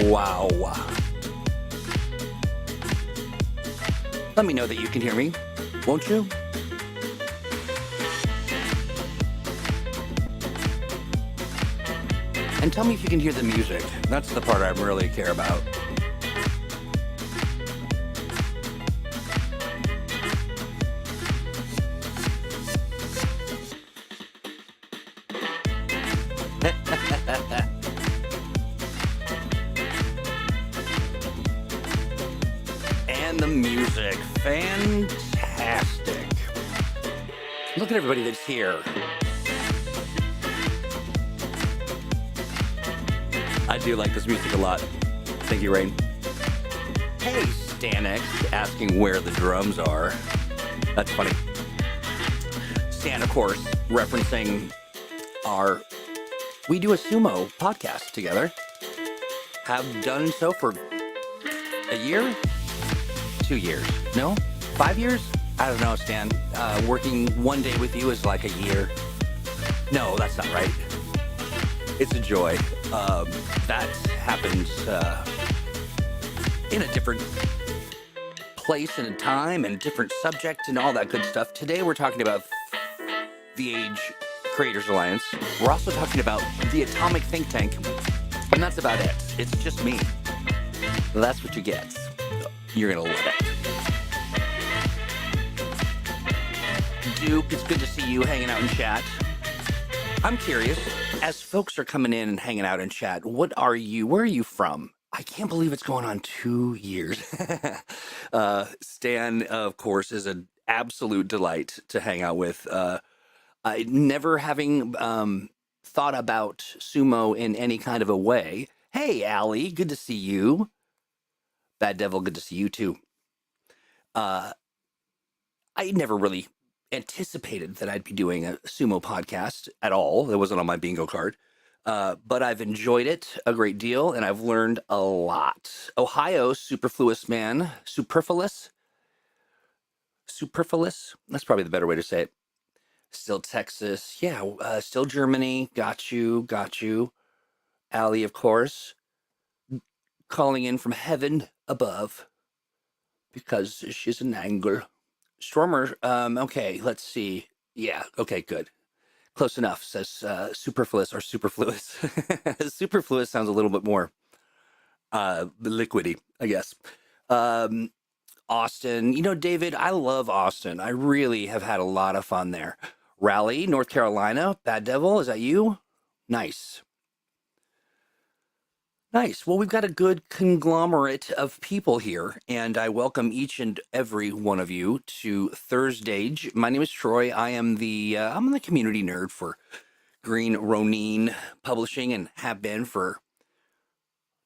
Wow. Let me know that you can hear me, won't you? And tell me if you can hear the music. That's the part I really care about. And the music. Fantastic. Look at everybody that's here. I do like this music a lot. Thank you, Rain. Hey, Stanex, asking where the drums are. That's funny. Stan, of course, referencing we do a sumo podcast together. Have done so for a year? 2 years? No? 5 years? I don't know, Stan. Working one day with you is like a year. No, that's not right. It's a joy. That happens in a different place and a time and different subject and all that good stuff. Today we're talking about the Age Creators Alliance. We're also talking about the Atomic Think Tank, and that's about it. It's just me. That's what you get. You're gonna love it. Duke, it's good to see you hanging out in chat. I'm curious, as folks are coming in and hanging out in chat, where are you from? I can't believe it's going on 2 years. Stan, of course, is an absolute delight to hang out with. I never having thought about sumo in any kind of a way. Hey, Allie, good to see you. Bad Devil, good to see you too. I never really anticipated that I'd be doing a sumo podcast at all. It wasn't on my bingo card. But I've enjoyed it a great deal, and I've learned a lot. Ohio, superfluous man. Superfluous? That's probably the better way to say it. Still Texas. Yeah, still Germany. Got you. Allie, of course. Calling in from heaven above because she's an angel. Stormer, okay, let's see. Yeah, okay, good. Close enough, says superfluous or superfluous. Superfluous sounds a little bit more liquidy, I guess. Austin, David, I love Austin. I really have had a lot of fun there. Raleigh, North Carolina, Bad Devil, is that you? Nice. Well, we've got a good conglomerate of people here, and I welcome each and every one of you to ThursdAGE. My name is Troy. I am I'm the community nerd for Green Ronin Publishing, and have been for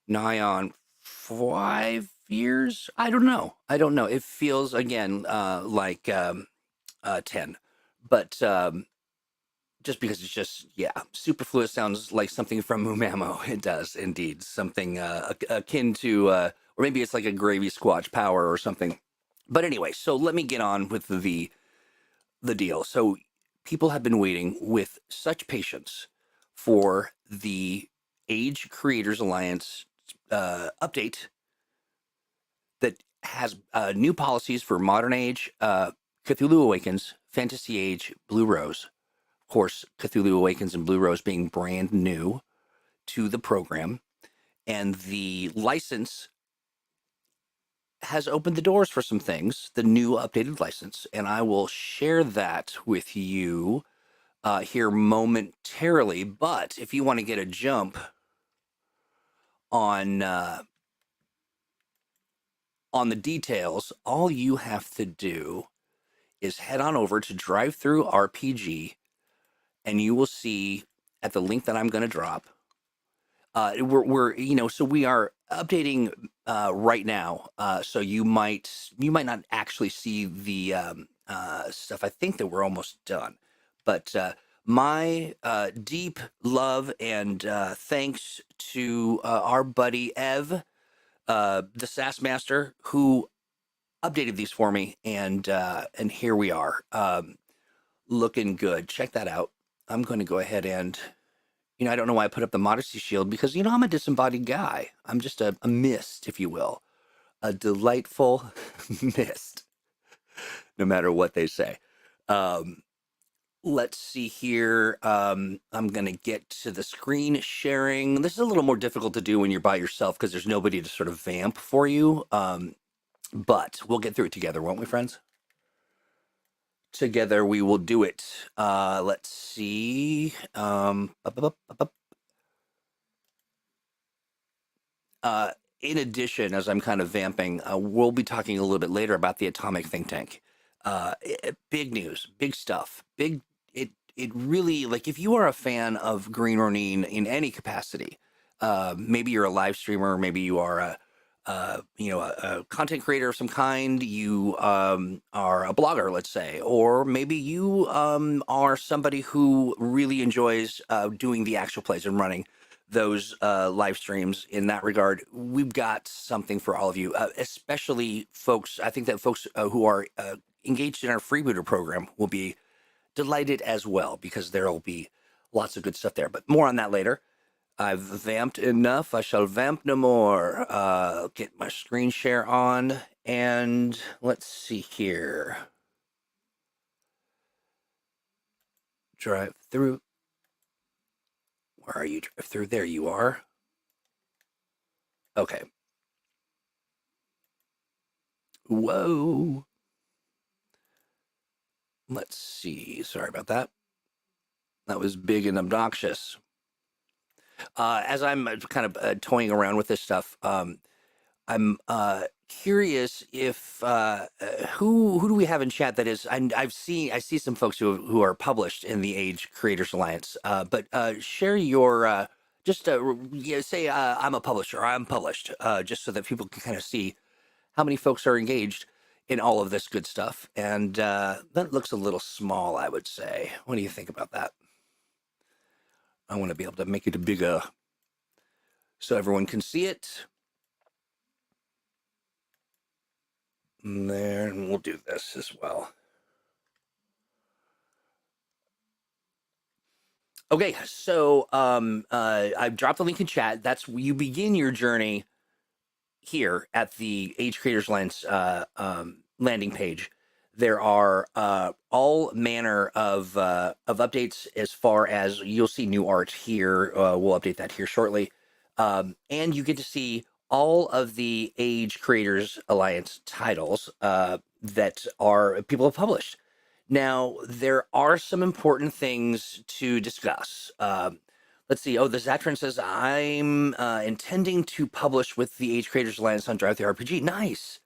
nigh on 5 years. I don't know. It feels again like 10, but just because it's just, superfluous sounds like something from Umamo. It does indeed. Something akin to, or maybe it's like a gravy squatch power or something. But anyway, so let me get on with the deal. So people have been waiting with such patience for the Age Creators Alliance update that has new policies for Modern Age, Cthulhu Awakens, Fantasy Age, Blue Rose. Of course, Cthulhu Awakens and Blue Rose being brand new to the program, and the license has opened the doors for some things, the new updated license, and I will share that with you here momentarily. But if you want to get a jump on the details, all you have to do is head on over to Drive-Thru RPG, and you will see at the link that I'm going to drop. So we are updating right now. So you might not actually see the stuff. I think that we're almost done. But my deep love and thanks to our buddy Ev, the SAS Master, who updated these for me, and here we are, looking good. Check that out. I'm going to go ahead and I don't know why I put up the modesty shield because, I'm a disembodied guy. I'm just a mist, if you will, a delightful mist, no matter what they say. Um, let's see here. I'm going to get to the screen sharing. This is a little more difficult to do when you're by yourself because there's nobody to sort of vamp for you. But we'll get through it together, won't we, friends? Together we will do it. Let's see. In addition, as I'm kind of vamping, we'll be talking a little bit later about the atomic think tank. Big news, big stuff, big. It really, like, if you are a fan of Green Ronin in any capacity, maybe you're a live streamer, maybe you are a content creator of some kind, you are a blogger, let's say, or maybe you are somebody who really enjoys doing the actual plays and running those live streams. In that regard, we've got something for all of you, especially folks. I think that folks who are engaged in our freebooter program will be delighted as well, because there'll be lots of good stuff there. But more on that later. I've vamped enough. I shall vamp no more. Get my screen share on, and let's see here. Drive through. Where are you? Drive through. There you are. Okay. Whoa. Let's see. Sorry about that. That was big and obnoxious. As I'm kind of toying around with this stuff, I'm curious if who do we have in chat that is? I see some folks who are published in the Age Creators Alliance, but share your just say I'm a publisher, or I'm published, just so that people can kind of see how many folks are engaged in all of this good stuff. And that looks a little small, I would say. What do you think about that? I want to be able to make it bigger so everyone can see it. And there, and we'll do this as well. Okay, so I've dropped the link in chat. That's where you begin your journey here at the Age Creators Alliance landing page. There are all manner of updates, as far as you'll see new art here. We'll update that here shortly. And you get to see all of the Age Creators Alliance titles that are people have published. Now, there are some important things to discuss. Let's see. Oh, the Zatran says, I'm intending to publish with the Age Creators Alliance on Drive the RPG. Nice.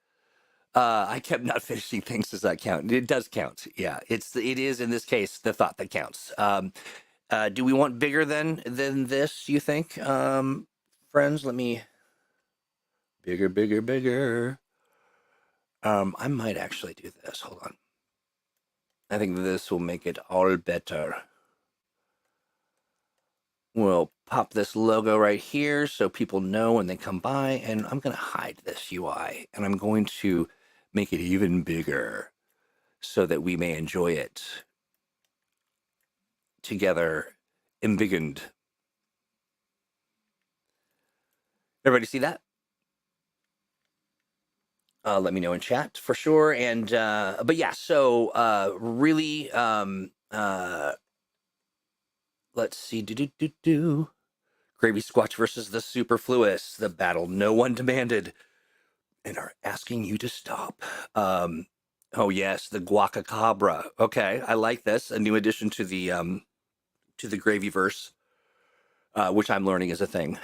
I kept not finishing things. Does that count? It does count. Yeah, it is in this case the thought that counts. Do we want bigger than this, you think? Friends, let me bigger. I might actually do this. Hold on. I think this will make it all better. We'll pop this logo right here so people know when they come by, and I'm going to hide this UI, and I'm going to make it even bigger so that we may enjoy it together, embiggened. Everybody see that? Let me know in chat for sure. And but yeah, so really, let's see. Gravy Squatch versus the Superfluous, the battle no one demanded and are asking you to stop. Oh yes, the Guacacabra. Okay, I like this. A new addition to the Gravyverse, which I'm learning is a thing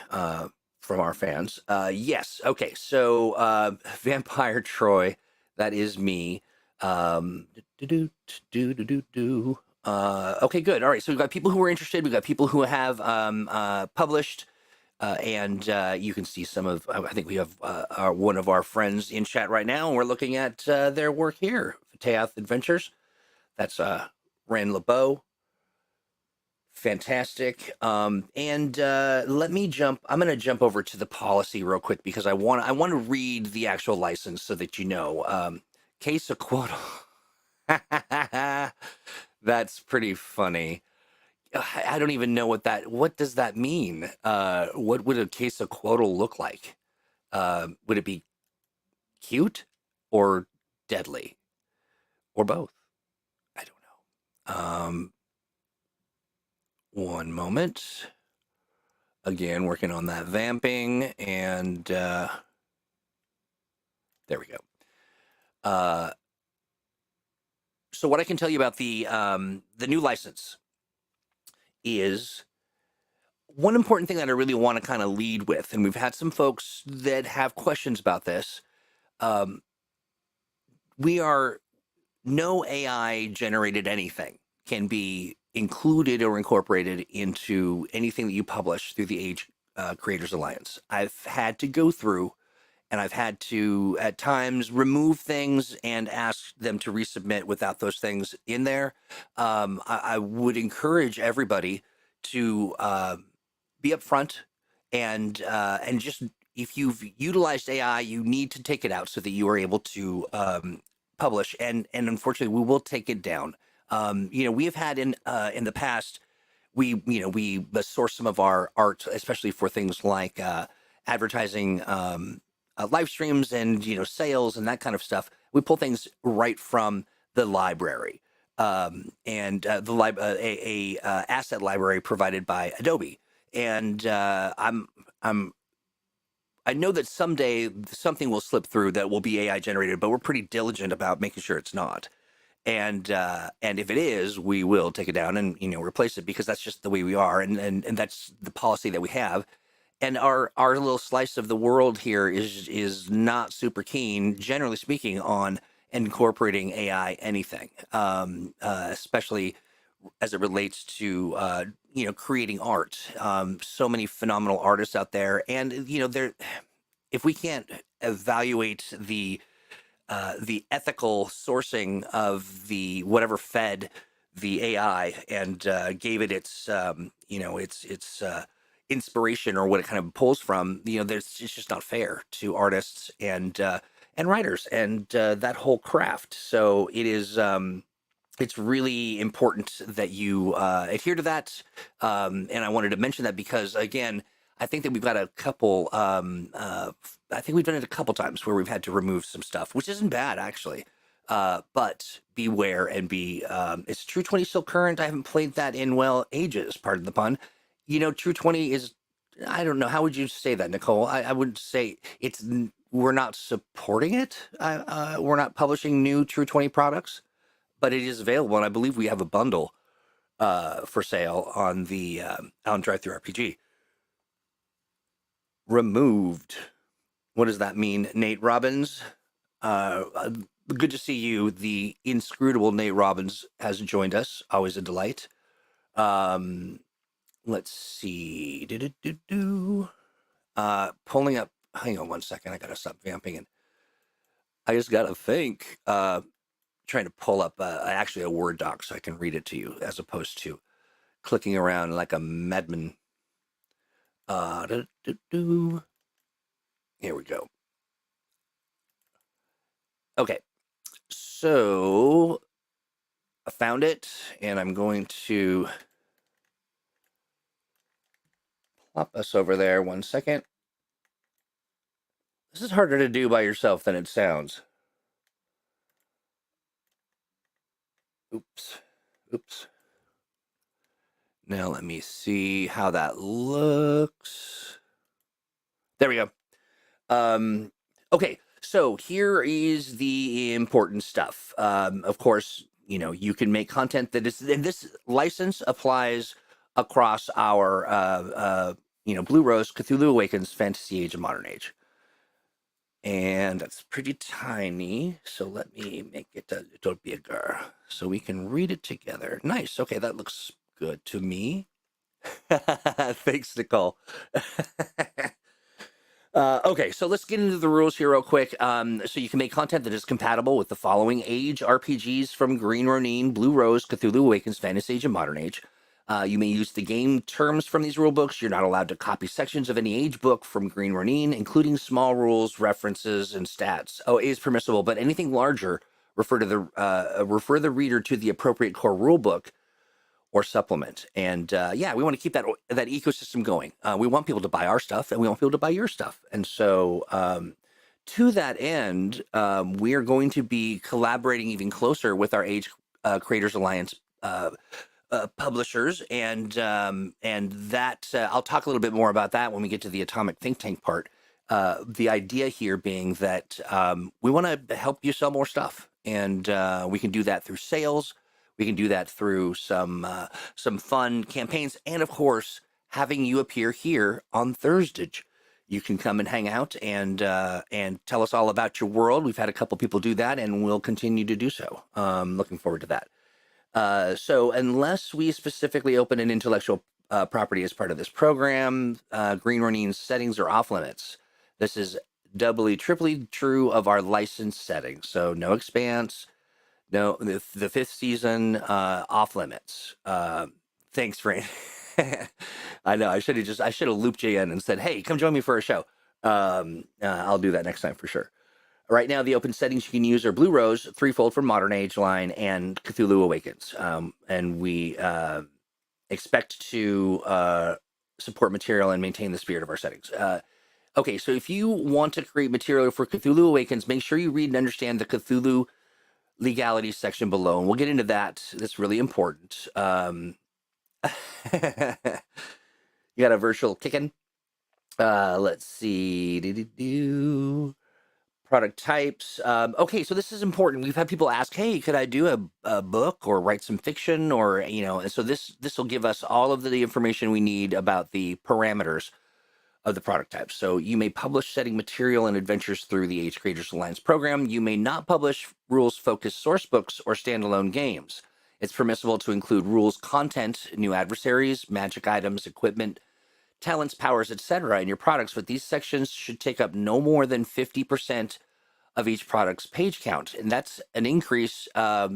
from our fans. Yes. Okay. So Vampire Troy, that is me. Okay, good. All right. So we've got people who are interested. We've got people who have published. And you can see some of, I think we have one of our friends in chat right now, and we're looking at their work here. Teath Adventures. That's Ran LeBeau. Fantastic. And let me jump. I'm going to jump over to the policy real quick because I want to read the actual license so that you know. Case of quote. That's pretty funny. I don't even know what does that mean? What would a case of quotal look like? Would it be cute or deadly or both? I don't know. One moment. Again, working on that vamping, and there we go. So what I can tell you about the new license is one important thing that I really want to kind of lead with, and we've had some folks that have questions about this. Um, we are no AI generated anything can be included or incorporated into anything that you publish through the Age Creators Alliance. I've had to go through and I've had to at times remove things and ask them to resubmit without those things in there. I would encourage everybody to be upfront and just if you've utilized AI, you need to take it out so that you are able to publish. And unfortunately, we will take it down. We have had in the past we source some of our art, especially for things like advertising, live streams, and sales and that kind of stuff. We pull things right from the library, and a asset library provided by Adobe. And I know that someday something will slip through that will be AI generated, but we're pretty diligent about making sure it's not. And if it is, we will take it down and replace it, because that's just the way we are, and that's the policy that we have. And our little slice of the world here is not super keen, generally speaking, on incorporating AI anything, especially as it relates to creating art. So many phenomenal artists out there, and there, if we can't evaluate the ethical sourcing of the whatever fed the AI and gave it its its inspiration, or what it kind of pulls from, it's just not fair to artists and writers and that whole craft. So it is. It's really important that you adhere to that. And I wanted to mention that because, again, I think that we've got a couple. I think we've done it a couple times where we've had to remove some stuff, which isn't bad actually. But beware and be. Is True 20 still current? I haven't played that in ages. Pardon the pun. True 20 is. I don't know. How would you say that, Nicole? I would say it's. We're not supporting it. We're not publishing new True 20 products, but it is available, and I believe we have a bundle for sale on the on DriveThruRPG. Removed. What does that mean, Nate Robbins? Good to see you. The inscrutable Nate Robbins has joined us. Always a delight. Let's see. Pulling up. Hang on one second. I gotta stop vamping, and I just gotta think. Trying to pull up actually a Word doc so I can read it to you, as opposed to clicking around like a madman. Here we go. Okay, so I found it, and I'm going to plop us over there. One second. This is harder to do by yourself than it sounds. Oops. Now let me see how that looks. There we go. Okay, so here is the important stuff. Of course, you can make content that is, and this license applies across our, Blue Rose, Cthulhu Awakens, Fantasy Age, and Modern Age. And that's pretty tiny, so let me make it a little bigger so we can read it together. Nice. Okay, that looks good to me. Thanks, Nicole. Okay, so let's get into the rules here real quick. So you can make content that is compatible with the following Age RPGs from Green Ronin, Blue Rose, Cthulhu Awakens, Fantasy Age, and Modern Age. You may use the game terms from these rule books. You're not allowed to copy sections of any Age book from Green Ronin, including small rules, references, and stats. Oh, it is permissible, but anything larger, refer the reader to the appropriate core rule book or supplement. And yeah, we want to keep that ecosystem going. We want people to buy our stuff, and we want people to buy your stuff. And so to that end, we are going to be collaborating even closer with our Age Creators Alliance publishers, and that I'll talk a little bit more about that when we get to the Atomic Think Tank part. The idea here being that we want to help you sell more stuff, and we can do that through sales. We can do that through some fun campaigns, and of course, having you appear here on ThursdAGE. You can come and hang out and tell us all about your world. We've had a couple people do that, and we'll continue to do so. Looking forward to that. So unless we specifically open an intellectual property as part of this program, Green Running settings are off limits. This is doubly, triply true of our licensed settings. So no expanse, no, the fifth season, off limits. Thanks, Frank. I know I should have looped you in and said, hey, come join me for a show. I'll do that next time for sure. Right now, the open settings you can use are Blue Rose, Threefold from Modern Age line, and Cthulhu Awakens. And we expect to support material and maintain the spirit of our settings. Okay, so if you want to create material for Cthulhu Awakens, make sure you read and understand the Cthulhu legalities section below. And we'll get into that. That's really important. You got a virtual kicking. Let's see. Product types. Okay, so this is important. We've had people ask, hey, could I do a book or write some fiction, or, and so this will give us all of the information we need about the parameters of the product types. So you may publish setting material and adventures through the Age Creators Alliance program. You may not publish rules-focused source books or standalone games. It's permissible to include rules content, new adversaries, magic items, equipment, talents, powers, etc. in your products, but these sections should take up no more than 50% of each product's page count. And that's an increase, a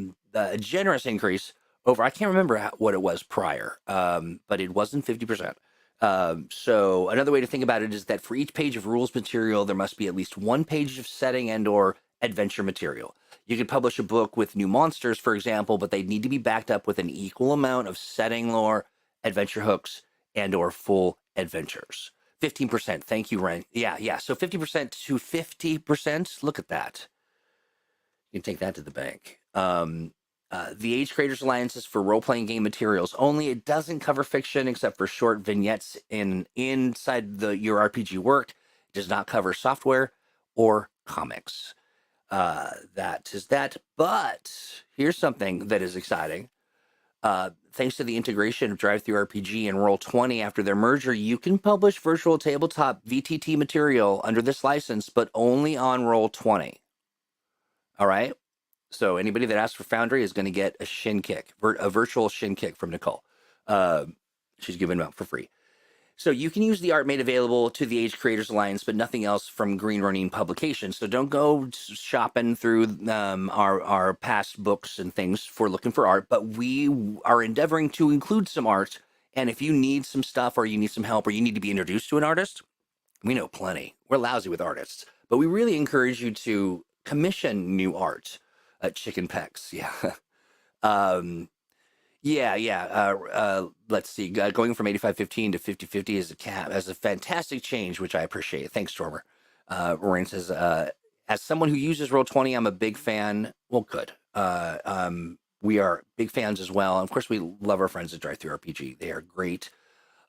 generous increase over, I can't remember what it was prior, but it wasn't 50%. So another way to think about it is that for each page of rules material, there must be at least one page of setting and or adventure material. You could publish a book with new monsters, for example, but they need to be backed up with an equal amount of setting lore, adventure hooks, and or full adventures. 15%. Thank you, Ren. Yeah. So 50% to 50%. Look at that. You can take that to the bank. The Age Creators Alliance is for role-playing game materials only. It doesn't cover fiction except for short vignettes inside your RPG work. It does not cover software or comics. That is that. But here's something that is exciting. Thanks to the integration of DriveThruRPG and Roll20 after their merger, you can publish virtual tabletop VTT material under this license, but only on Roll20. All right? So anybody that asks for Foundry is going to get a shin kick, a virtual shin kick from Nicole. She's giving them out for free. So you can use the art made available to the Age Creators Alliance, but nothing else from Green Running Publications. So don't go shopping through our past books and things for looking for art, but we are endeavoring to include some art. And if you need some stuff or you need some help or you need to be introduced to an artist, we know plenty. We're lousy with artists, but we really encourage you to commission new art at Chicken Pecs. Yeah. Let's see. Going from 85-15 to 50-50 as a fantastic change, which I appreciate. Thanks, Stormer. Lorraine says, as someone who uses Roll20, I'm a big fan. Well, good. We are big fans as well. And of course, we love our friends at DriveThruRPG. They are great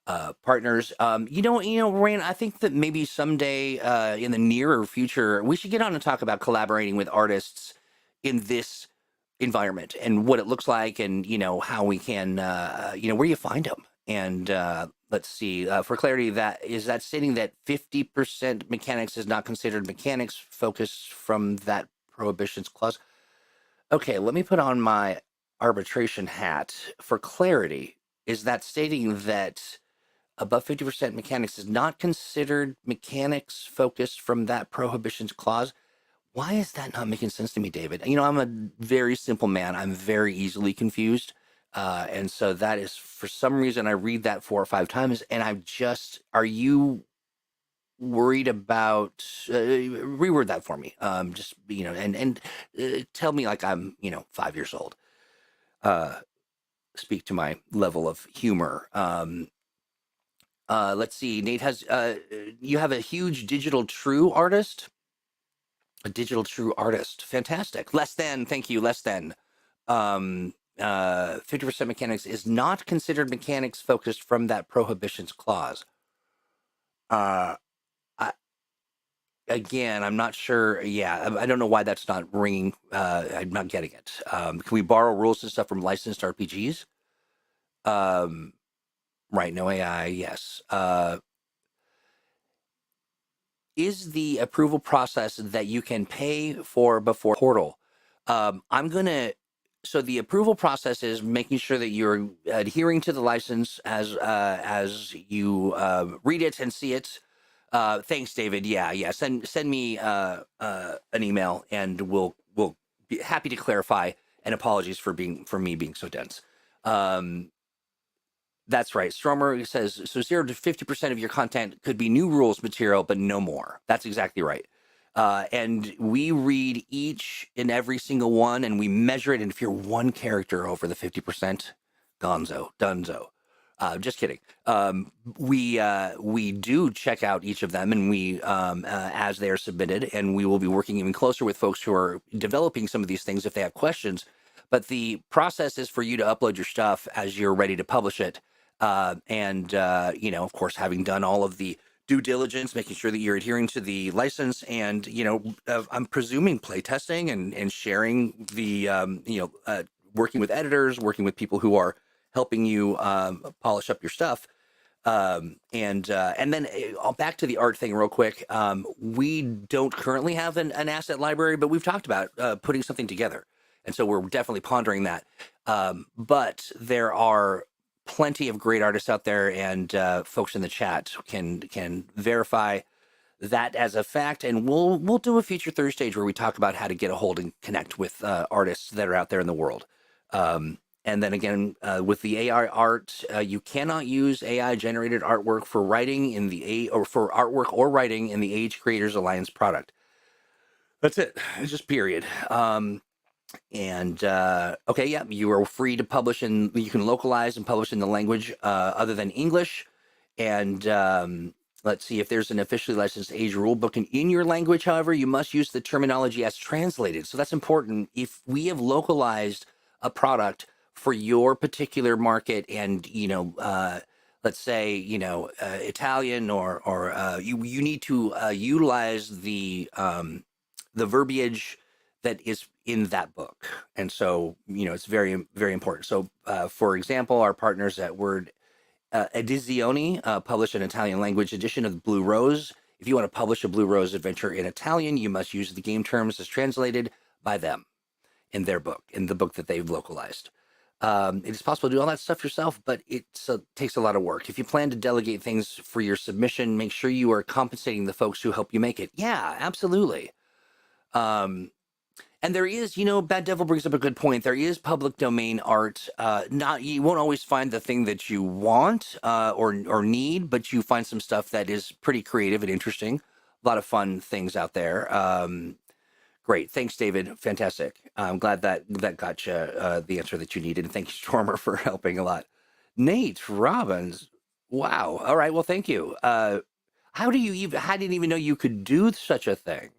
partners. Lorraine, I think that maybe someday in the nearer future, we should get on and talk about collaborating with artists in this environment and what it looks like, and how we can where you find them. And let's see, for clarity, that stating that 50% mechanics is not considered mechanics focused from that prohibitions clause. Okay, let me put on my arbitration hat for clarity. Is that stating that above 50% mechanics is not considered mechanics focused from that prohibitions clause? Why is that not making sense to me, David? I'm a very simple man. I'm very easily confused. And so that is, for some reason, I read that 4 or 5 times, and are you worried about, reword that for me. Just, and tell me like I'm, 5 years old. speak to my level of humor. Let's see. Nate has you have a huge digital true artist. A digital true artist. Fantastic. Less than. Thank you. Less than. 50% mechanics is not considered mechanics focused from that prohibitions clause. I, Again, I'm not sure. Yeah, I don't know why that's not ringing. I'm not getting it. Can we borrow rules and stuff from licensed RPGs? Um, right. No AI. Yes. Is the approval process that you can pay for before portal? I'm gonna. So the approval process is making sure that you're adhering to the license as you read it and see it. Thanks, David. Yeah, yeah. Send me an email, and we'll be happy to clarify. And apologies for me being so dense. Um, that's right. Stromer says so 0 to 50% of your content could be new rules material, but no more. That's exactly right. And we read each and every single one, and we measure it. And if you're one character over the 50%, gonzo, dunzo. Just kidding. We do check out each of them, and we as they are submitted, and we will be working even closer with folks who are developing some of these things if they have questions. But the process is for you to upload your stuff as you're ready to publish it, and of course, having done all of the due diligence, making sure that you're adhering to the license, and I'm presuming play testing and sharing the working with editors, working with people who are helping you polish up your stuff. And then back to the art thing real quick. We don't currently have an asset library, but we've talked about putting something together. And so we're definitely pondering that. But there are plenty of great artists out there, and folks in the chat can verify that as a fact. And we'll do a future ThursdAGE where we talk about how to get a hold and connect with artists that are out there in the world. And then again, with the AI art, you cannot use AI generated artwork for writing in the for artwork or writing in the Age Creators Alliance product. That's it. It's just period. Okay, yeah, you are free to publish you can localize and publish in the language other than English. And let's see, if there's an officially licensed age rulebook in your language, however, you must use the terminology as translated. So that's important. If we have localized a product for your particular market, and let's say Italian, or you need to utilize the verbiage that is in that book. And so it's very, very important. So for example, our partners at Word Edizioni publish an Italian language edition of Blue Rose. If you want to publish a Blue Rose adventure in Italian, you must use the game terms as translated by them in their book, in the book that they've localized. It is possible to do all that stuff yourself, but it takes a lot of work. If you plan to delegate things for your submission, make sure you are compensating the folks who help you make it. Yeah, absolutely. And there is, Bad Devil brings up a good point. There is public domain art. You won't always find the thing that you want or need, but you find some stuff that is pretty creative and interesting. A lot of fun things out there. Great, thanks, David. Fantastic. I'm glad that got you the answer that you needed. And thank you, Stormer, for helping a lot. Nate Robbins. Wow. All right. Well, thank you. I didn't even know you could do such a thing.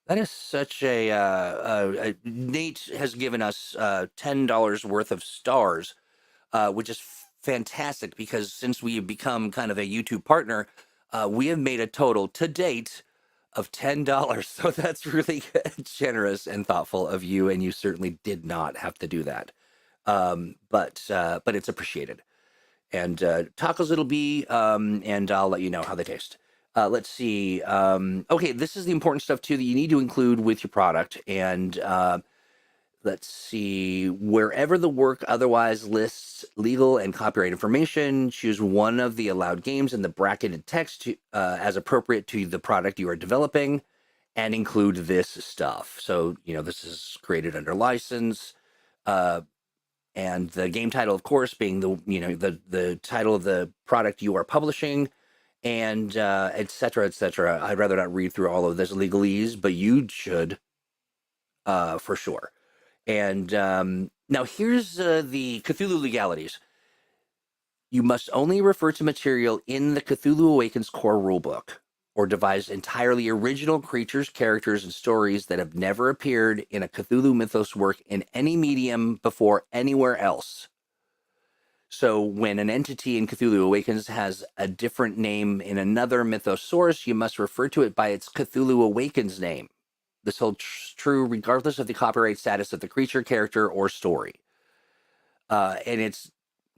That is such Nate has given us $10 worth of stars, which is fantastic, because since we have become kind of a YouTube partner, we have made a total to date of $10. So that's really generous and thoughtful of you, and you certainly did not have to do that. But it's appreciated. And tacos it'll be, and I'll let you know how they taste. Let's see. Okay, this is the important stuff too that you need to include with your product. And let's see. Wherever the work otherwise lists legal and copyright information, choose one of the allowed games in the bracketed text as appropriate to the product you are developing, and include this stuff. So this is created under license. And the game title, of course, being the title of the product you are publishing, and et cetera, et cetera. I'd rather not read through all of this legalese, but you should, for sure. And now here's the Cthulhu legalities. You must only refer to material in the Cthulhu Awakens core rulebook, or devise entirely original creatures, characters, and stories that have never appeared in a Cthulhu mythos work in any medium before anywhere else. So when an entity in Cthulhu Awakens has a different name in another mythos source, you must refer to it by its Cthulhu Awakens name. This holds true regardless of the copyright status of the creature, character, or story. And it's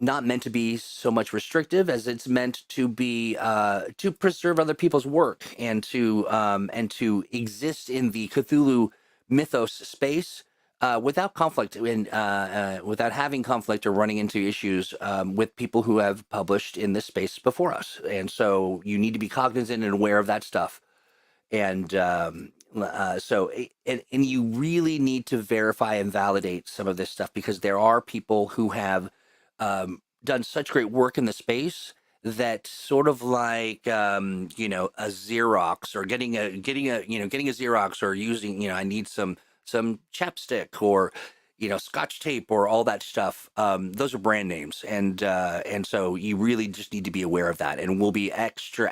not meant to be so much restrictive as it's meant to be to preserve other people's work and to exist in the Cthulhu mythos space without conflict and without having conflict or running into issues with people who have published in this space before us. And so you need to be cognizant and aware of that stuff. And and you really need to verify and validate some of this stuff, because there are people who have done such great work in the space that sort of like a Xerox, or getting a Xerox, or using, I need some chapstick, or Scotch tape, or all that stuff. Those are brand names, and so you really just need to be aware of that, and we'll be extra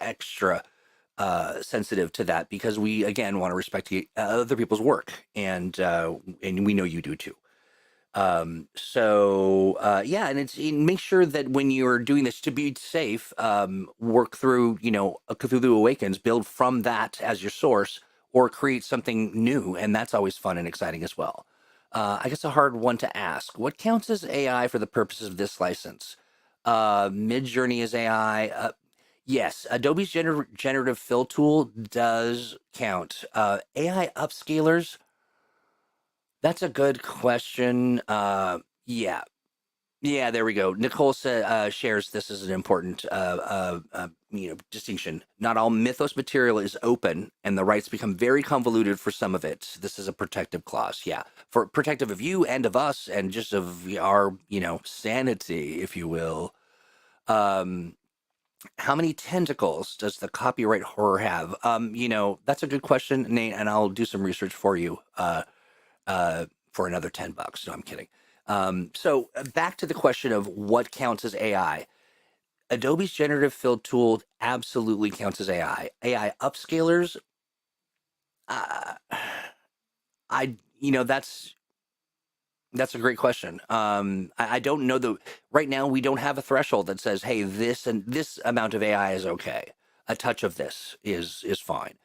sensitive to that, because we, again, want to respect other people's work, and we know you do too. Yeah, and make sure that when you're doing this, to be safe, work through, a Cthulhu Awakens, build from that as your source, or create something new, and that's always fun and exciting as well. I guess a hard one to ask: what counts as AI for the purposes of this license? Midjourney is AI. Yes, Adobe's generative fill tool does count. AI upscalers, that's a good question. Yeah. Yeah, there we go. Nicole shares this as an important distinction. Not all mythos material is open, and the rights become very convoluted for some of it. This is a protective clause. Yeah, for protective of you and of us, and just of our sanity, if you will. How many tentacles does the copyright horror have? That's a good question, Nate, and I'll do some research for you for another $10. No, I'm kidding. So back to the question of what counts as AI. Adobe's generative fill tool absolutely counts as AI. AI upscalers, uh, that's a great question. I don't know right now we don't have a threshold that says, hey, this and this amount of AI is okay. A touch of this is fine.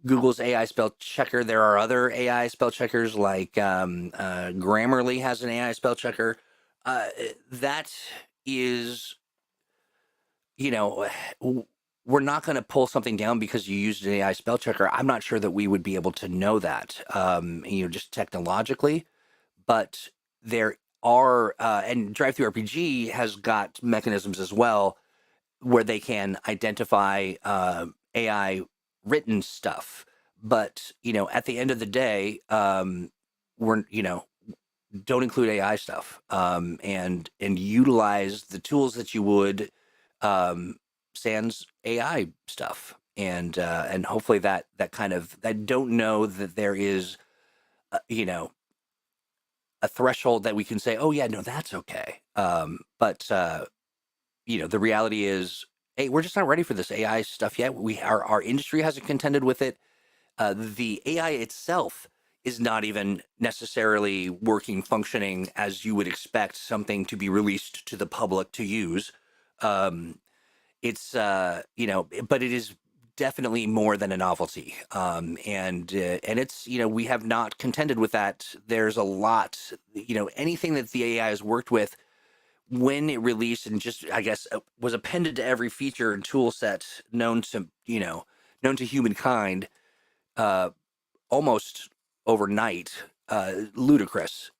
Google's AI spell checker. There are other AI spell checkers, like Grammarly has an AI spell checker. That is, we're not going to pull something down because you used an AI spell checker. I'm not sure that we would be able to know that, just technologically. But there are, and DriveThruRPG has got mechanisms as well, where they can identify AI written stuff. But at the end of the day, we're don't include AI stuff, and utilize the tools that you would sans AI stuff, and hopefully that kind of, I don't know that there is a threshold that we can say, oh yeah, no, that's okay. But the reality is, hey, we're just not ready for this AI stuff yet. Our industry hasn't contended with it. The AI itself is not even necessarily functioning as you would expect something to be released to the public to use. It's but it is definitely more than a novelty, and it's, we have not contended with that. There's a lot, anything that the AI has worked with when it released, and just, I guess, was appended to every feature and tool set known to humankind, almost overnight. Ludicrous,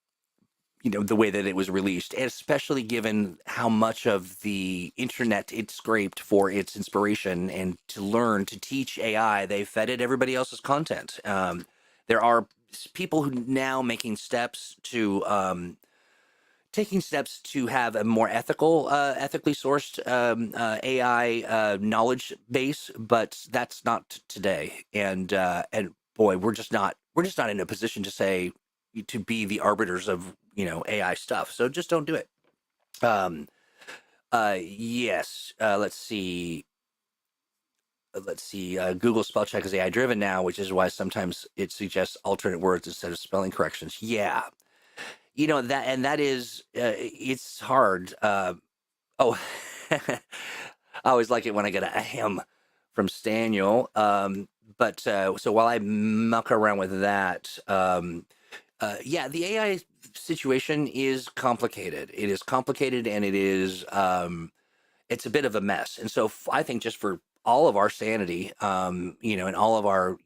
the way that it was released, and especially given how much of the internet it scraped for its inspiration and to learn to teach AI. They fed it everybody else's content. There are people who now taking steps to have a more ethically sourced AI knowledge base, but that's not today. And boy, we're just not in a position to say, to be the arbiters of AI stuff. So just don't do it. Um, yes. Let's see. Google spell check is AI driven now, which is why sometimes it suggests alternate words instead of spelling corrections. Yeah, that is it's hard. Oh, I always like it when I get a ahem from Staniel. But so while I muck around with that, yeah, the AI situation is complicated. It is complicated, and it's a bit of a mess. And so I think just for all of our sanity, and all of our,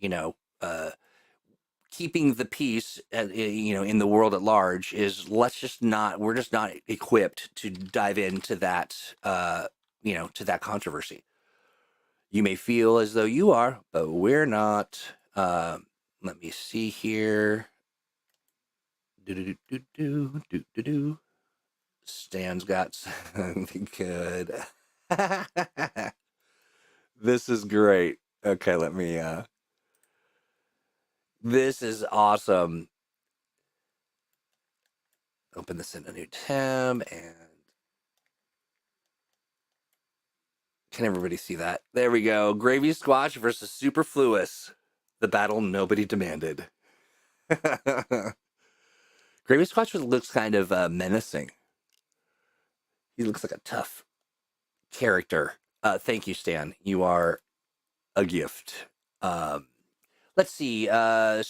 keeping the peace, in the world at large, is we're just not equipped to dive into that, to that controversy. You may feel as though you are, but we're not. Let me see here. Do. Stan's got something good. This is great. Okay, this is awesome. Open this in a new tab, and can everybody see that? There we go. Gravy Squatch versus Superfluous. The battle nobody demanded. Gravy Squatch looks kind of menacing. He looks like a tough character. Thank you, Stan. You are a gift. Let's see. I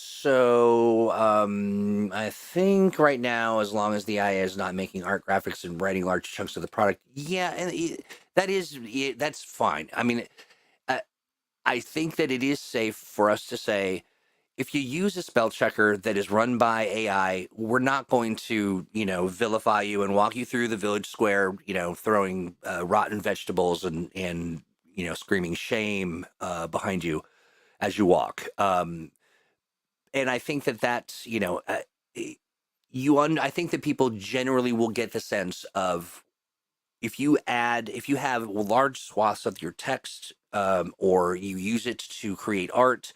think right now, as long as the AI is not making art graphics and writing large chunks of the product, yeah, and that's fine. I mean, uh, I think that it is safe for us to say, if you use a spell checker that is run by AI, we're not going to, vilify you and walk you through the village square, throwing rotten vegetables and screaming shame behind you as you walk. And I think that that's, I think that people generally will get the sense of, if you have large swaths of your text, or you use it to create art,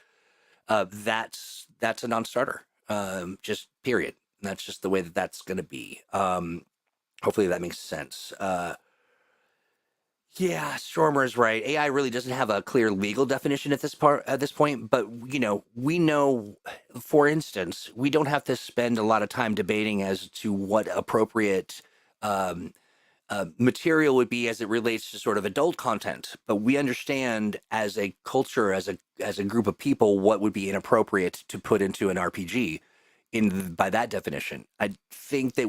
that's a non-starter. Just period. That's just the way that that's going to be. Hopefully that makes sense. Yeah, Stormer is right. AI really doesn't have a clear legal definition at this point, but we know, for instance, we don't have to spend a lot of time debating as to what appropriate um, material would be as it relates to sort of adult content. But we understand as a culture, as a group of people, what would be inappropriate to put into an RPG by that definition. I think that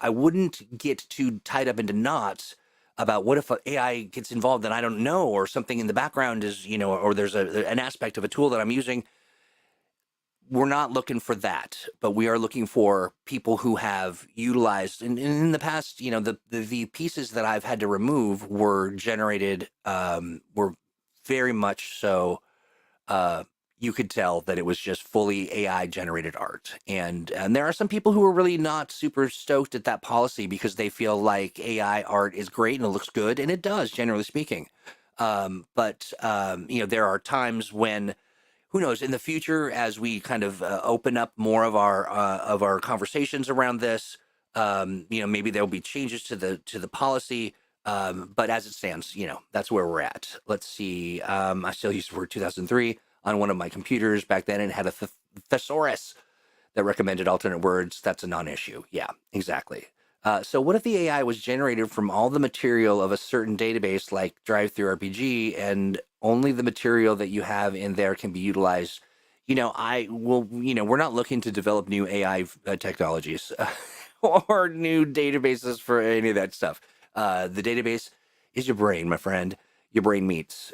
I wouldn't get too tied up into knots about what if AI gets involved and I don't know, or something in the background is, or there's an aspect of a tool that I'm using. We're not looking for that, but we are looking for people who have utilized, in the past, the pieces that I've had to remove were generated, were very much so, you could tell that it was just fully AI generated art. And there are some people who are really not super stoked at that policy, because they feel like AI art is great and it looks good, and it does, generally speaking. But there are times when, who knows, in the future, as we kind of open up more of our conversations around this, maybe there'll be changes to the policy. But as it stands, that's where we're at. Let's see. I still use the word 2003 on one of my computers. Back then, it had a thesaurus that recommended alternate words. That's a non-issue. Yeah, exactly. So what if the AI was generated from all the material of a certain database like Drive-Thru RPG, and only the material that you have in there can be utilized? We're not looking to develop new AI technologies or new databases for any of that stuff. The database is your brain, my friend. Your brain meets.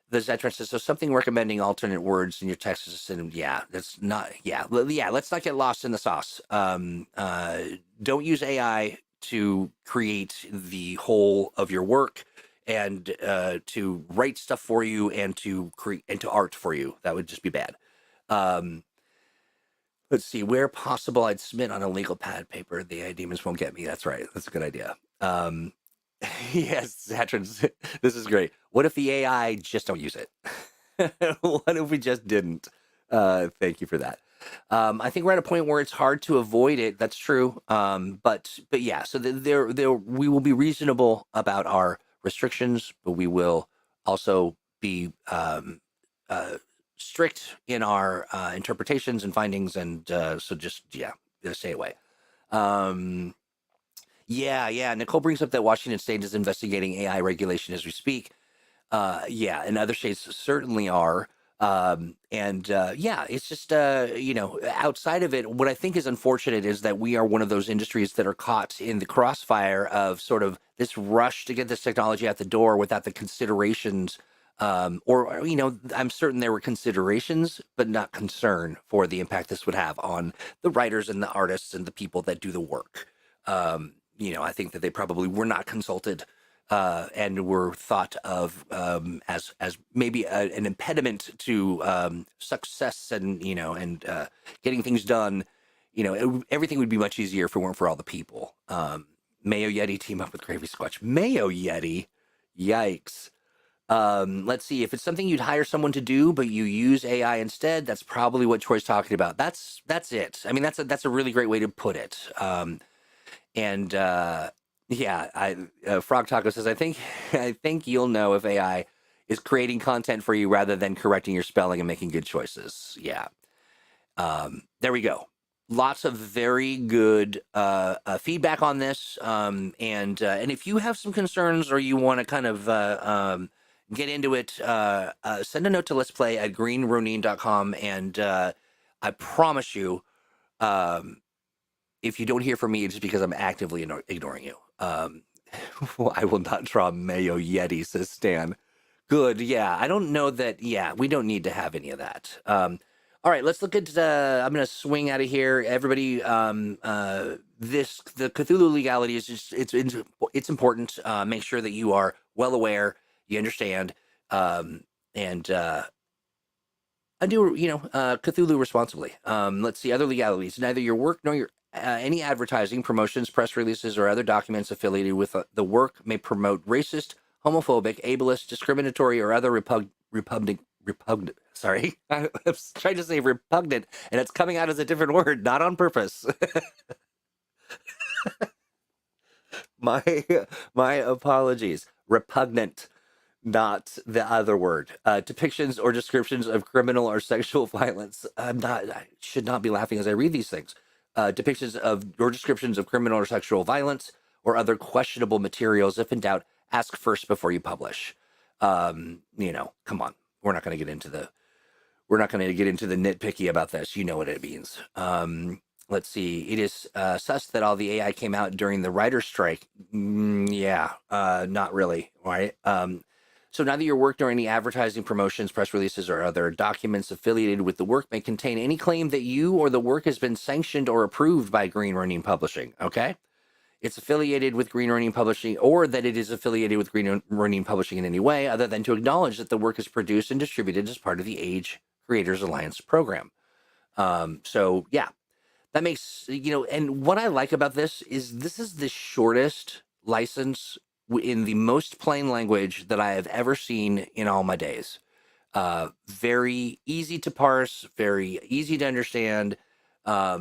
The Zetron says, so something recommending alternate words in your text assistant. Yeah, that's not, yeah. Let's not get lost in the sauce. Don't use AI to create the whole of your work, and to write stuff for you, and to create, and to art for you. That would just be bad. Let's see, where possible, I'd submit on a legal pad paper. The AI demons won't get me. That's right. That's a good idea. Yes, Zatron, this is great. What if the AI just don't use it? What if we just didn't? Thank you for that. I think we're at a point where it's hard to avoid it. That's true. But yeah, so we will be reasonable about our restrictions, but we will also be uh, strict in our interpretations and findings. And so just, yeah, stay away. Um, yeah. Nicole brings up that Washington State is investigating AI regulation as we speak. Yeah, and other states certainly are. Yeah, it's just outside of it, what I think is unfortunate is that we are one of those industries that are caught in the crossfire of sort of this rush to get this technology out the door without the considerations. Or I'm certain there were considerations, but not concern for the impact this would have on the writers and the artists and the people that do the work. I think that they probably were not consulted and were thought of as maybe an impediment to success and getting things done. Everything would be much easier if it weren't for all the people. Mayo Yeti team up with Gravy Squatch. Mayo Yeti, yikes. Let's see, if it's something you'd hire someone to do, but you use AI instead, that's probably what Troy's talking about. That's it. I mean, that's a really great way to put it. And yeah, Frog Taco says, I think you'll know if AI is creating content for you rather than correcting your spelling and making good choices. Yeah. There we go. Lots of very good feedback on this. And if you have some concerns or you want to kind of get into it, send a note to Let's Play at greenronin.com. And I promise you, if you don't hear from me, it's because I'm actively ignoring you. I will not draw Mayo Yeti, says Stan. Good, yeah. I don't know that, yeah, we don't need to have any of that. All right, let's look at, I'm going to swing out of here. Everybody, the Cthulhu legality is just, it's important. Make sure that you are well aware, you understand, and do, Cthulhu responsibly. Let's see, other legalities. Neither your work nor your any advertising, promotions, press releases, or other documents affiliated with the work may promote racist, homophobic, ableist, discriminatory, or other repugnant. Sorry, I was trying to say repugnant, and it's coming out as a different word, not on purpose. my apologies. Repugnant, not the other word. Depictions or descriptions of criminal or sexual violence. I should not be laughing as I read these things. Depictions of or descriptions of criminal or sexual violence or other questionable materials. If in doubt, ask first before you publish. Come on. We're not going to get into the nitpicky about this. You know what it means. Let's see. It is sus that all the AI came out during the writer's strike. Not really. Right. So neither your work nor any advertising, promotions, press releases, or other documents affiliated with the work may contain any claim that you or the work has been sanctioned or approved by Green Ronin Publishing. Okay? It's affiliated with Green Ronin Publishing, or that it is affiliated with Green Ronin Publishing in any way other than to acknowledge that the work is produced and distributed as part of the Age Creators Alliance program. So yeah, that makes, and what I like about this is the shortest license in the most plain language that I have ever seen in all my days. Very easy to parse, very easy to understand. I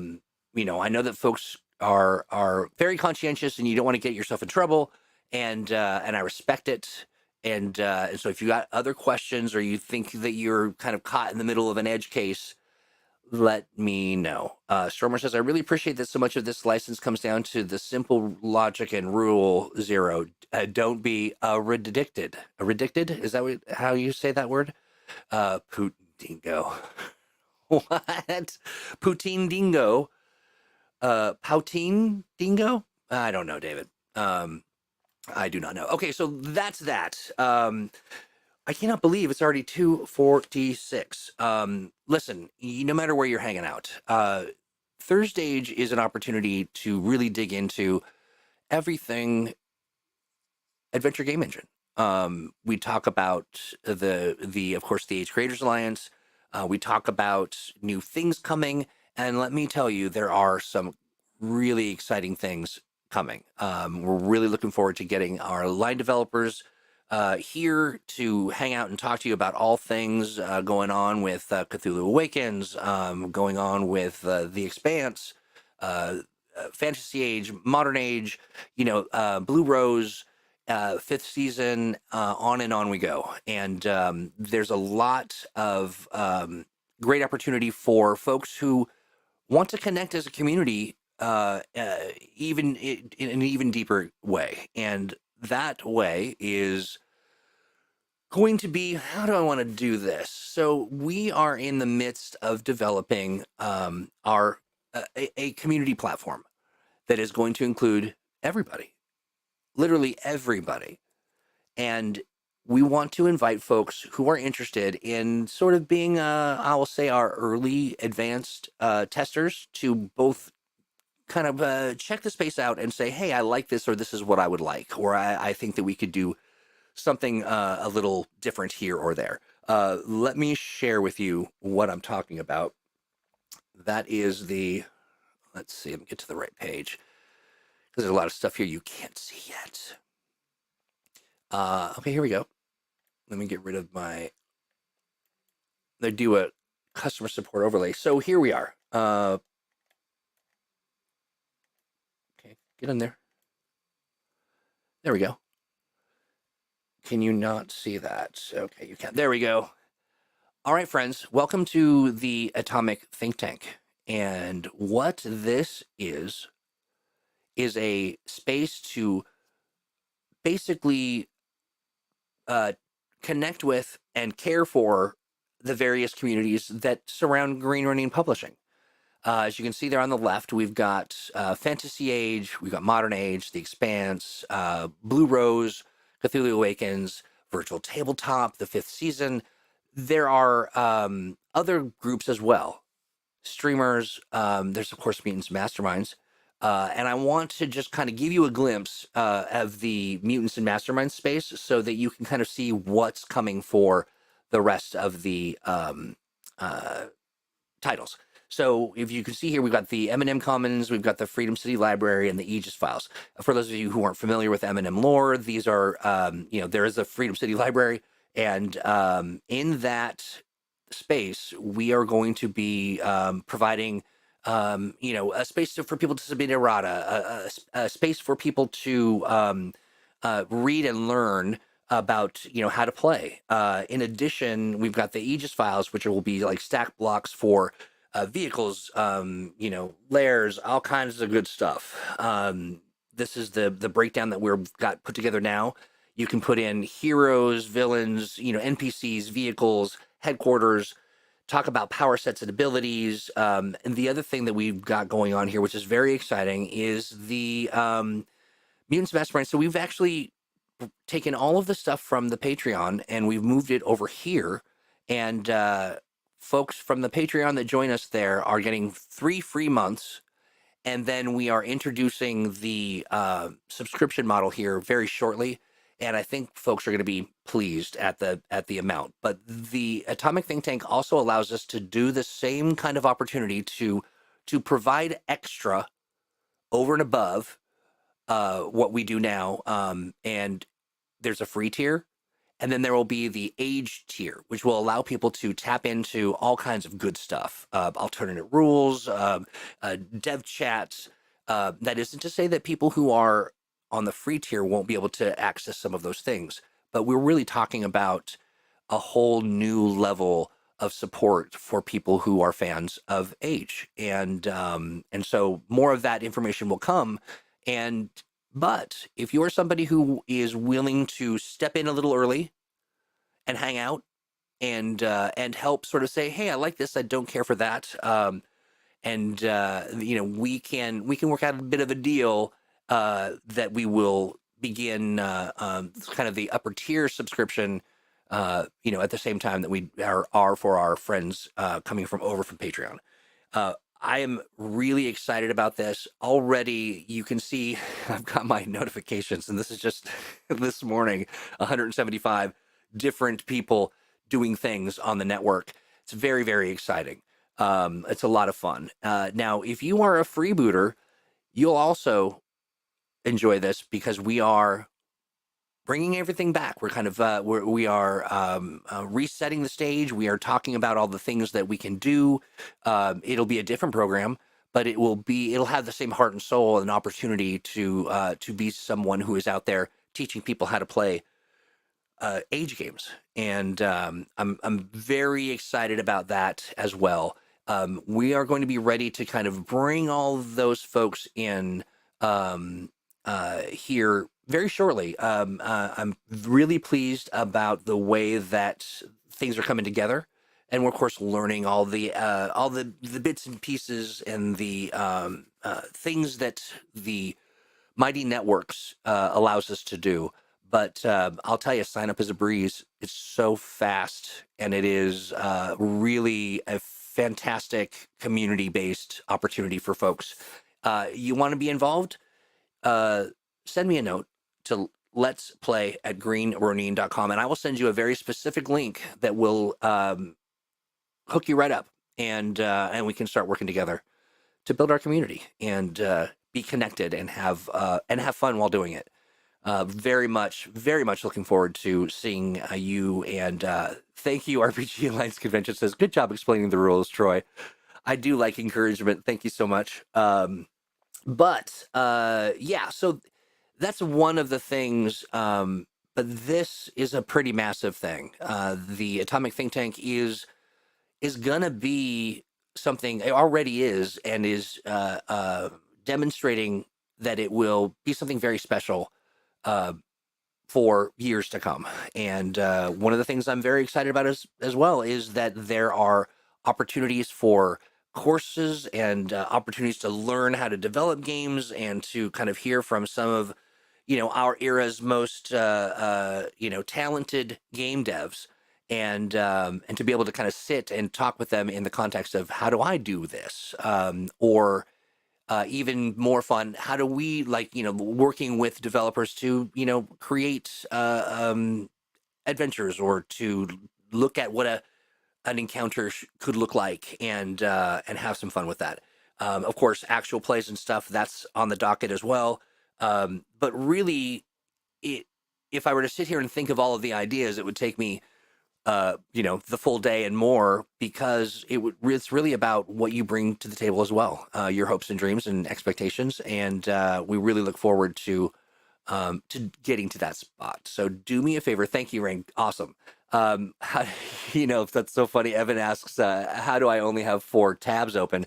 know that folks are very conscientious, and you don't want to get yourself in trouble, and I respect it. And so if you got other questions or you think that you're kind of caught in the middle of an edge case, let me know. Stormer says, I really appreciate that so much of this license comes down to the simple logic and rule zero. Don't be redicted. Redicted? Is that how you say that word? Poutine dingo. What? Poutine dingo. Poutine dingo? I don't know, David. I do not know. Okay, so that's that. I cannot believe it's already 2:46. Listen, no matter where you're hanging out, ThursdAGE is an opportunity to really dig into everything Adventure Game Engine. We talk about of course, the Age Creators Alliance. We talk about new things coming, and let me tell you, there are some really exciting things coming. We're really looking forward to getting our line developers here to hang out and talk to you about all things going on with Cthulhu Awakens, going on with The Expanse, uh, Fantasy Age, Modern Age, Blue Rose, fifth season, on and on we go. And there's a lot of great opportunity for folks who want to connect as a community, even in an even deeper way. And that way is going to be, how do I want to do this? So we are in the midst of developing our a community platform that is going to include everybody, literally everybody. And we want to invite folks who are interested in sort of being, I will say, our early advanced testers to both kind of check the space out and say, hey, I like this, or this is what I would like, or I think that we could do something a little different here or there. Let me share with you what I'm talking about. That is let's see, let me get to the right page, because there's a lot of stuff here you can't see yet. Okay, here we go. Let me get rid of they do a customer support overlay. So here we are. Okay, get in there. There we go. Can you not see that? Okay, you can. There we go. All right, friends, welcome to the Atomic Think Tank. And what this is a space to basically connect with and care for the various communities that surround Green Ronin Publishing. As you can see there on the left, we've got Fantasy Age, we've got Modern Age, The Expanse, Blue Rose, Cthulhu Awakens, Virtual Tabletop, the fifth season. There are other groups as well, streamers. There's, of course, Mutants Masterminds. And I want to just kind of give you a glimpse of the Mutants and Masterminds space so that you can kind of see what's coming for the rest of the titles. So if you can see here, we've got the M&M Commons, we've got the Freedom City Library, and the Aegis Files. For those of you who aren't familiar with M&M lore, these are, there is a Freedom City Library, and in that space, we are going to be providing, a space for people to submit errata, a space for people to read and learn about how to play. In addition, we've got the Aegis Files, which will be like stack blocks for vehicles, layers, all kinds of good stuff. This is the breakdown that we've got put together now. You can put in heroes, villains, NPCs, vehicles, headquarters, talk about power sets and abilities. And the other thing that we've got going on here, which is very exciting, is the Mutants Mastermind. So we've actually taken all of the stuff from the Patreon and we've moved it over here. And folks from the Patreon that join us there are getting 3 free months. And then we are introducing the subscription model here very shortly. And I think folks are going to be pleased at the amount. But the Atomic Think Tank also allows us to do the same kind of opportunity to provide extra over and above what we do now. And there's a free tier. And then there will be the age tier, which will allow people to tap into all kinds of good stuff, alternate rules, dev chats. That isn't to say that people who are on the free tier won't be able to access some of those things, but we're really talking about a whole new level of support for people who are fans of Age. And so more of that information will come. But if you're somebody who is willing to step in a little early and hang out and help sort of say, hey, I like this, I don't care for that, we can work out a bit of a deal that we will begin kind of the upper tier subscription, at the same time that we are for our friends coming from Patreon. I am really excited about this. Already, you can see I've got my notifications, and this is just this morning, 175 different people doing things on the network. It's very, very exciting. It's a lot of fun. Now, if you are a freebooter, you'll also enjoy this because we are bringing everything back. We're kind of we are resetting the stage. We are talking about all the things that we can do. It'll be a different program, but it'll have the same heart and soul and opportunity to be someone who is out there teaching people how to play age games, and I'm very excited about that as well. We are going to be ready to kind of bring all of those folks in here very shortly. I'm really pleased about the way that things are coming together, and we're of course learning all the bits and pieces and the things that the mighty networks allows us to do. But I'll tell you, sign up is a breeze. It's so fast, and it is really a fantastic community-based opportunity for folks. You want to be involved? Send me a note to let's play at greenronin.com, and I will send you a very specific link that will hook you right up, and we can start working together to build our community and be connected and have fun while doing it. Very much looking forward to seeing you, and thank you. RPG Alliance Convention says, good job explaining the rules, Troy. I do like encouragement. Thank you so much. But yeah, so that's one of the things. But this is a pretty massive thing. The Atomic Think Tank is gonna be something, it already is, and is demonstrating that it will be something very special uh, for years to come. And one of the things I'm very excited about as well is that there are opportunities for courses and opportunities to learn how to develop games and to kind of hear from some of our era's most talented game devs, and to be able to kind of sit and talk with them in the context of how do I do this, or even more fun, how do we, like, working with developers to create adventures, or to look at what an encounter could look like, and have some fun with that. Of course, actual plays and stuff, that's on the docket as well. But really, if I were to sit here and think of all of the ideas, it would take me the full day and more, because it's really about what you bring to the table as well, your hopes and dreams and expectations, and we really look forward to getting to that spot. So do me a favor. Thank you, Rain. Awesome. How, that's so funny. Evan asks, how do I only have 4 tabs open?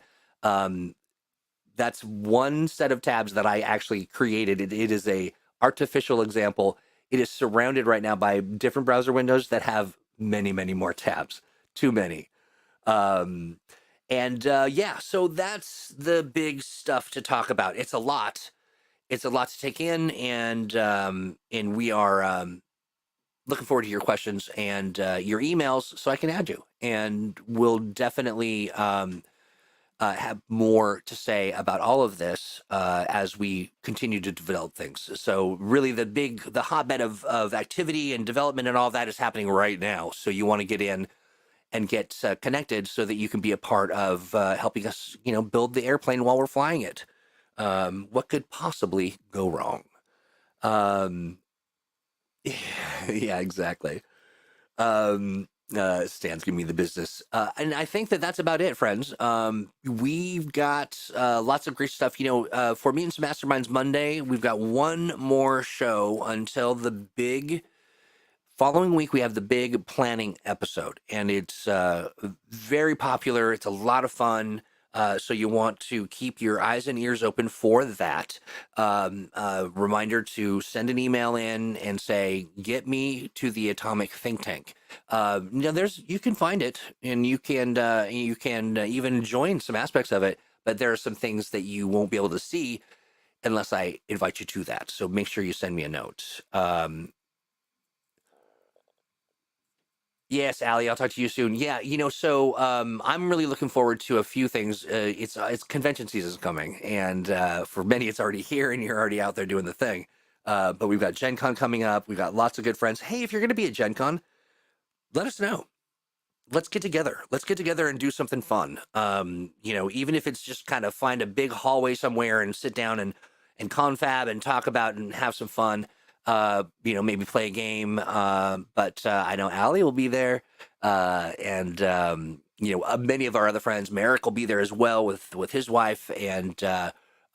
That's one set of tabs that I actually created. It is a artificial example. It is surrounded right now by different browser windows that have many, many more tabs. Too many. Yeah, so that's the big stuff to talk about. It's a lot. It's a lot to take in, and we are looking forward to your questions and your emails, so I can add you. And we'll definitely have more to say about all of this as we continue to develop things. So really, the hotbed of activity and development and all of that is happening right now. So you want to get in and get connected so that you can be a part of helping us, build the airplane while we're flying it. What could possibly go wrong? Yeah, exactly. Stan's giving me the business. And I think that's about it, friends. We've got lots of great stuff. For Mutants Masterminds Monday, we've got one more show until the big following week. We have the big planning episode, and it's very popular. It's a lot of fun. So you want to keep your eyes and ears open for that. Reminder to send an email in and say, get me to the Atomic Think Tank. You can find it, and you can even join some aspects of it, but there are some things that you won't be able to see unless I invite you to that. So make sure you send me a note. Yes, Allie, I'll talk to you soon. Yeah, so I'm really looking forward to a few things. It's convention season's coming, and for many, it's already here, and you're already out there doing the thing. But we've got Gen Con coming up. We've got lots of good friends. Hey, if you're going to be at Gen Con, let us know. Let's get together. Let's get together and do something fun. Even if it's just kind of find a big hallway somewhere and sit down and confab and talk about and have some fun. maybe play a game. But I know Allie will be there, and many of our other friends. Merrick will be there as well with his wife, and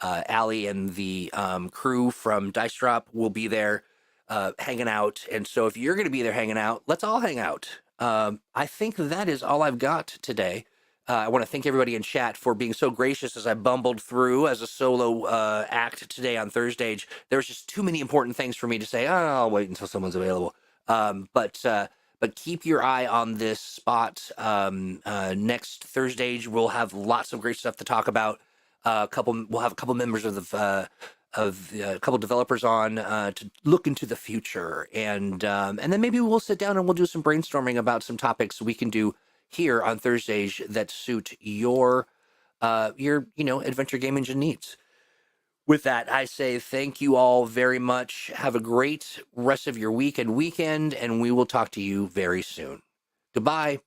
Allie and the crew from Dice Drop will be there hanging out. And so if you're going to be there hanging out, let's all hang out. I think that is all I've got today. I want to thank everybody in chat for being so gracious as I bumbled through as a solo act today on ThursdAGE. There was just too many important things for me to say. Oh, I'll wait until someone's available. But keep your eye on this spot. Next ThursdAGE, we'll have lots of great stuff to talk about. We'll have a couple members of a couple developers on to look into the future, and then maybe we'll sit down and we'll do some brainstorming about some topics we can do here on ThursdAGE that suit your adventure game engine needs. With that, I say thank you all very much. Have a great rest of your week and weekend, and we will talk to you very soon. Goodbye.